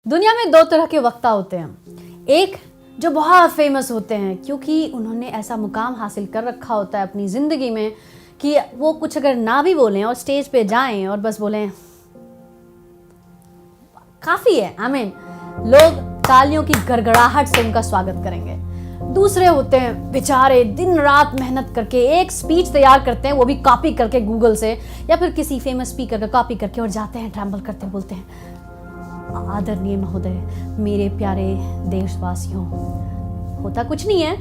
दुनिया में दो तरह के वक्ता होते हैं। एक जो बहुत फेमस होते हैं क्योंकि उन्होंने ऐसा मुकाम हासिल कर रखा होता है अपनी ज़िंदगी में कि वो कुछ अगर ना भी बोलें और स्टेज पे जाएं और बस बोलें काफ़ी है, लोग तालियों की गड़गड़ाहट से उनका स्वागत करेंगे। दूसरे होते हैं बेचारे दिन रात मेहनत करके एक स्पीच तैयार करते हैं, वो भी कॉपी करके गूगल से या फिर किसी फेमस स्पीकर का कॉपी करके, और जाते हैं ट्रैम्बल करते बोलते हैं आदरणीय महोदय, मेरे प्यारे देशवासियों। होता कुछ नहीं है,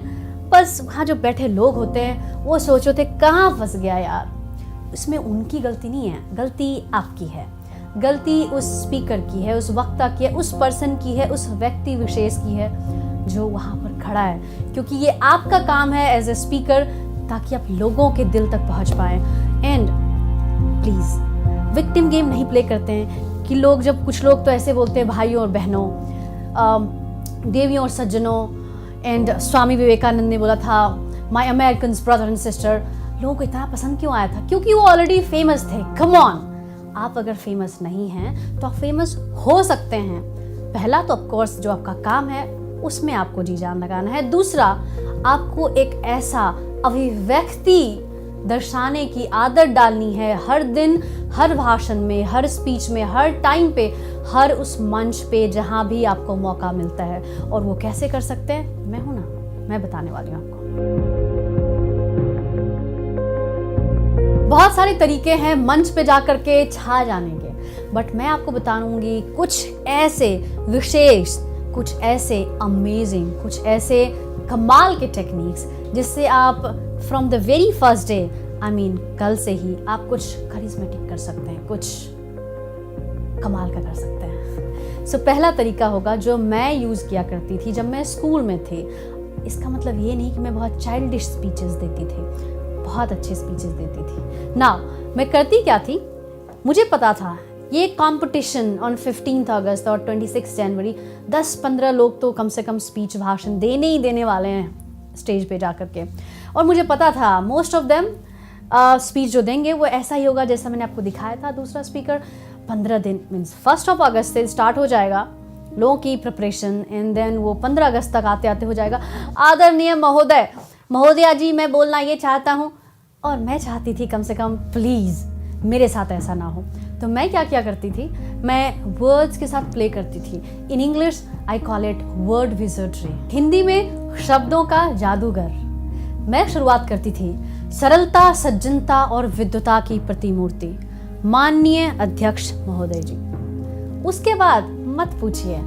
बस वहाँ जो बैठे लोग होते हैं वो सोच रहे थे कहाँ फंस गया यार। इसमें उनकी गलती नहीं है, गलती आपकी है, गलती उस स्पीकर की है, उस वक्ता की है, उस पर्सन की है, उस व्यक्ति विशेष की है जो वहाँ पर खड़ा है, क्योंकि ये आपका काम है एज ए स्पीकर ताकि आप लोगों के दिल तक पहुँच पाएँ। एंड प्लीज़ विक्टिम गेम नहीं प्ले करते हैं कि लोग जब कुछ लोग तो ऐसे बोलते हैं भाइयों और बहनों, देवियों और सज्जनों, एंड स्वामी विवेकानंद ने बोला था my American brother and sister. लोगों को इतना पसंद क्यों आया था? क्योंकि वो ऑलरेडी फेमस थे। कम ऑन, आप अगर फेमस नहीं हैं तो आप फेमस हो सकते हैं। पहला तो ऑफकोर्स जो आपका काम है उसमें आपको जी जान लगाना है। दूसरा, आपको एक ऐसा अभिव्यक्ति दर्शाने की आदत डालनी है हर दिन, हर भाषण में, हर स्पीच में, हर टाइम पे, हर उस मंच पे जहां भी आपको मौका मिलता है। और वो कैसे कर सकते हैं? मैं हूं ना, मैं बताने वाली हूं आपको। बहुत सारे तरीके हैं मंच पे जाकर के छा जाने के, बट मैं आपको बताऊंगी कुछ ऐसे विशेष, कुछ ऐसे अमेजिंग, कुछ ऐसे कमाल के टेक्निक्स जिससे आप from the very first day, कल से ही आप कुछ करिश्मेटिक कर सकते हैं, कुछ कमाल का कर सकते हैं। सो पहला तरीका होगा जो मैं यूज़ किया करती थी जब मैं स्कूल में थी। इसका मतलब ये नहीं कि मैं बहुत चाइल्डिश स्पीचेस देती थी, बहुत अच्छे स्पीचेस देती थी ना। मैं करती क्या थी, मुझे पता था ये कंपटीशन ऑन 15 अगस्त और 26 जनवरी 10-15 लोग तो कम से कम स्पीच भाषण देने ही देने वाले हैं स्टेज पे जाकर के। और मुझे पता था मोस्ट ऑफ देम स्पीच जो देंगे वो ऐसा ही होगा जैसा मैंने आपको दिखाया था। दूसरा स्पीकर 15 दिन मीन्स 1 अगस्त से स्टार्ट हो जाएगा लोगों की प्रिपरेशन, एंड देन वो 15 अगस्त तक आते आते हो जाएगा आदरणीय महोदय, महोदया जी मैं बोलना ये चाहता हूँ। और मैं चाहती थी कम से कम प्लीज़ मेरे साथ ऐसा ना हो। तो मैं क्या किया करती थी, मैं वर्ड्स के साथ प्ले करती थी। In English I call it word विजर्डरी, Hindi में शब्दों का जादूगर। मैं शुरुआत करती थी सरलता, सज्जनता और विद्वता की प्रतिमूर्ति माननीय अध्यक्ष महोदय जी। उसके बाद मत पूछिए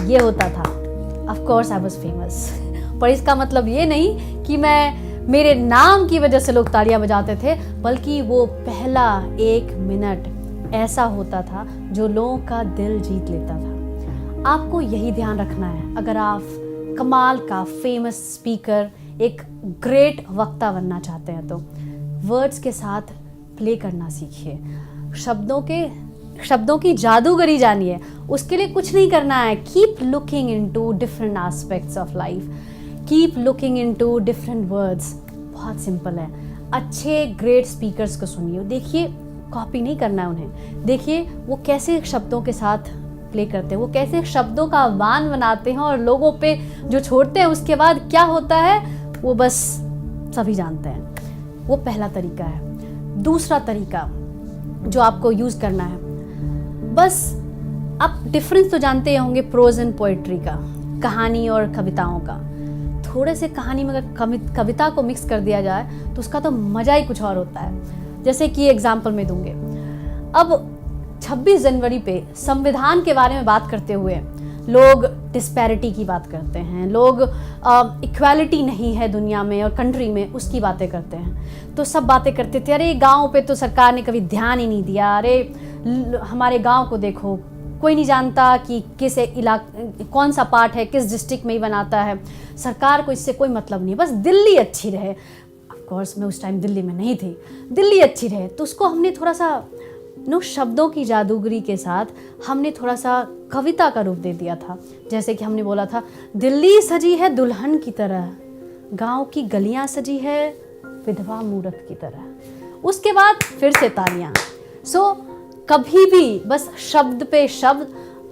ये होता था। Of course I was famous, पर इसका मतलब ये नहीं कि मेरे नाम की वजह से लोग तालियां बजाते थे, बल्कि वो पहला 1 मिनट ऐसा होता था जो लोगों का दिल जीत लेता था। आपको यही ध्यान रखना है अगर आप कमाल का फेमस स्पीकर, एक ग्रेट वक्ता बनना चाहते हैं तो वर्ड्स के साथ प्ले करना सीखिए। शब्दों की जादूगरी जानिए। उसके लिए कुछ नहीं करना है, keep looking into different aspects of life, keep looking into different words. बहुत सिंपल है। अच्छे ग्रेट स्पीकर्स को सुनिए, देखिए कॉपी नहीं करना है उन्हें, देखिए वो कैसे शब्दों के साथ प्ले करते हैं, वो कैसे शब्दों का बाण बनाते हैं और लोगों पे जो छोड़ते हैं उसके बाद क्या होता है वो बस सभी जानते हैं। वो पहला तरीका है। दूसरा तरीका जो आपको यूज़ करना है, बस आप डिफरेंस तो जानते होंगे प्रोज एंड पोएट्री का, कहानी और कविताओं का। थोड़े से कहानी में अगर कविता को मिक्स कर दिया जाए तो उसका तो मज़ा ही कुछ और होता है। जैसे कि एग्जाम्पल में दूंगे, अब 26 जनवरी पे संविधान के बारे में बात करते हुए लोग डिस्पैरिटी की बात करते हैं, लोग इक्वालिटी नहीं है दुनिया में और कंट्री में, उसकी बातें करते हैं। तो सब बातें करते थे, अरे गाँव पे तो सरकार ने कभी ध्यान ही नहीं दिया, अरे हमारे गाँव को देखो, कोई नहीं जानता कि किस कौन सा पार्ट है, किस डिस्ट्रिक्ट में ही बनाता है, सरकार को इससे कोई मतलब नहीं, बस दिल्ली अच्छी रहे। ऑफ कोर्स मैं उस टाइम दिल्ली में नहीं थी, दिल्ली अच्छी रहे। तो उसको हमने थोड़ा सा शब्दों की जादूगरी के साथ हमने थोड़ा सा कविता का रूप दे दिया था। जैसे कि हमने बोला था दिल्ली सजी है दुल्हन की तरह, गांव की गलियां सजी है विधवा मूरत की तरह। उसके बाद फिर से तालियां। कभी भी बस शब्द पे शब्द,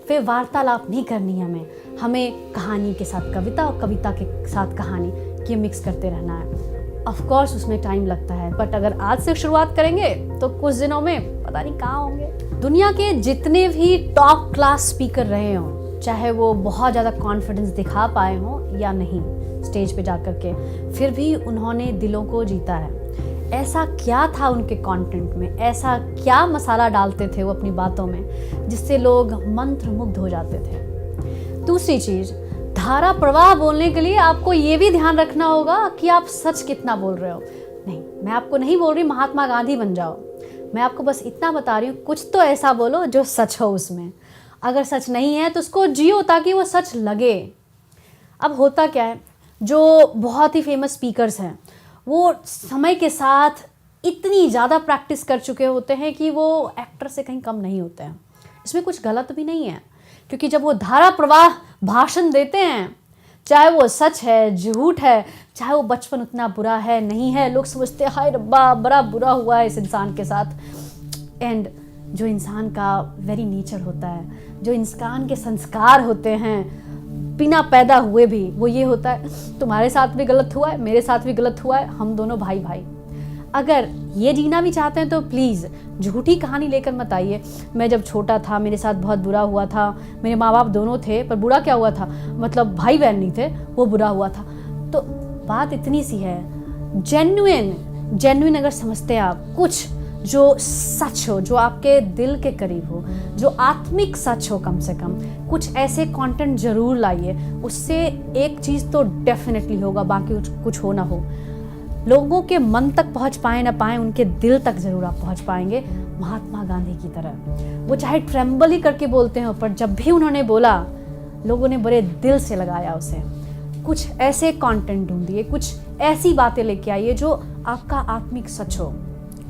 फिर वार्तालाप नहीं करनी हमें, हमें कहानी के साथ कविता और कविता के साथ कहानी ये मिक्स करते रहना है। ऑफ कोर्स उसमें टाइम लगता है, बट अगर आज से शुरुआत करेंगे तो कुछ दिनों में पता नहीं कहाँ होंगे। दुनिया के जितने भी टॉप क्लास स्पीकर रहे हों, चाहे वो बहुत ज़्यादा कॉन्फिडेंस दिखा पाए हों या नहीं स्टेज पे जा कर के, फिर भी उन्होंने दिलों को जीता है। ऐसा क्या था उनके कंटेंट में, ऐसा क्या मसाला डालते थे वो अपनी बातों में, जिससे लोग मंत्रमुग्ध हो जाते थे। दूसरी चीज़, धारा प्रवाह बोलने के लिए आपको ये भी ध्यान रखना होगा कि आप सच कितना बोल रहे हो। नहीं, मैं आपको नहीं बोल रही महात्मा गांधी बन जाओ, मैं आपको बस इतना बता रही हूँ, कुछ तो ऐसा बोलो जो सच हो उसमें। अगर सच नहीं है तो उसको जियो ताकि वो सच लगे। अब होता क्या है, जो बहुत ही फेमस स्पीकर्स हैं वो समय के साथ इतनी ज़्यादा प्रैक्टिस कर चुके होते हैं कि वो एक्टर से कहीं कम नहीं होते हैं। इसमें कुछ गलत भी नहीं है, क्योंकि जब वो धारा प्रवाह भाषण देते हैं, चाहे वो सच है झूठ है, चाहे वो बचपन उतना बुरा है नहीं है, लोग समझते हैं हाय रब्बा बड़ा बुरा हुआ है इस इंसान के साथ। एंड जो इंसान का वेरी नेचर होता है, जो इंसान के संस्कार होते हैं बिना पैदा हुए भी, वो ये होता है तुम्हारे साथ भी गलत हुआ है, मेरे साथ भी गलत हुआ है, हम दोनों भाई भाई। अगर ये जीना भी चाहते हैं तो प्लीज़ झूठी कहानी लेकर मत आइए। मैं जब छोटा था मेरे साथ बहुत बुरा हुआ था, मेरे माँ बाप दोनों थे, पर बुरा क्या हुआ था, मतलब भाई बहन नहीं थे, वो बुरा हुआ था। तो बात इतनी सी है, जेन्युइन अगर समझते हैं आप, कुछ जो सच हो, जो आपके दिल के करीब हो, जो आत्मिक सच हो, कम से कम कुछ ऐसे कंटेंट जरूर लाइए। उससे एक चीज़ तो डेफिनेटली होगा, बाकी कुछ हो ना हो, लोगों के मन तक पहुंच पाए ना पाए, उनके दिल तक जरूर आप पहुंच पाएंगे, महात्मा गांधी की तरह। वो चाहे ट्रेम्बल ही करके बोलते हो, पर जब भी उन्होंने बोला लोगों ने बड़े दिल से लगाया उसे। कुछ ऐसे कंटेंट ढूंढिए, कुछ ऐसी बातें लेके आइए जो आपका आत्मिक सच हो,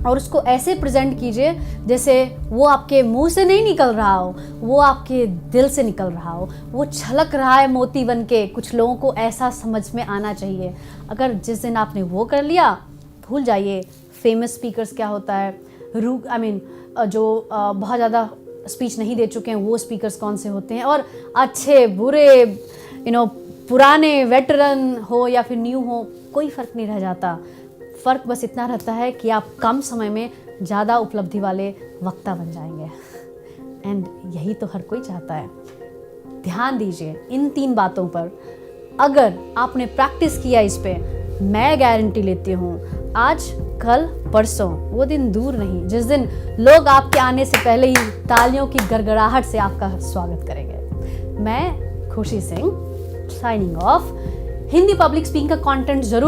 और उसको ऐसे प्रेजेंट कीजिए जैसे वो आपके मुंह से नहीं निकल रहा हो, वो आपके दिल से निकल रहा हो, वो छलक रहा है मोती बन के। कुछ लोगों को ऐसा समझ में आना चाहिए। अगर जिस दिन आपने वो कर लिया, भूल जाइए फेमस स्पीकर्स क्या होता है, जो बहुत ज़्यादा स्पीच नहीं दे चुके हैं वो स्पीकर्स कौन से होते हैं, और अच्छे बुरे पुराने वेटरन हो या फिर न्यू हो, कोई फ़र्क नहीं रह जाता। फ़र्क बस इतना रहता है कि आप कम समय में ज़्यादा उपलब्धि वाले वक्ता बन जाएंगे। एंड यही तो हर कोई चाहता है। ध्यान दीजिए इन 3 बातों पर। अगर आपने प्रैक्टिस किया इस पे, मैं गारंटी लेती हूँ आज कल परसों वो दिन दूर नहीं जिस दिन लोग आपके आने से पहले ही तालियों की गड़गड़ाहट से आपका स्वागत करेंगे। मैं खुशी Singh signing off. Hindi public speaking का कंटेंट जरूर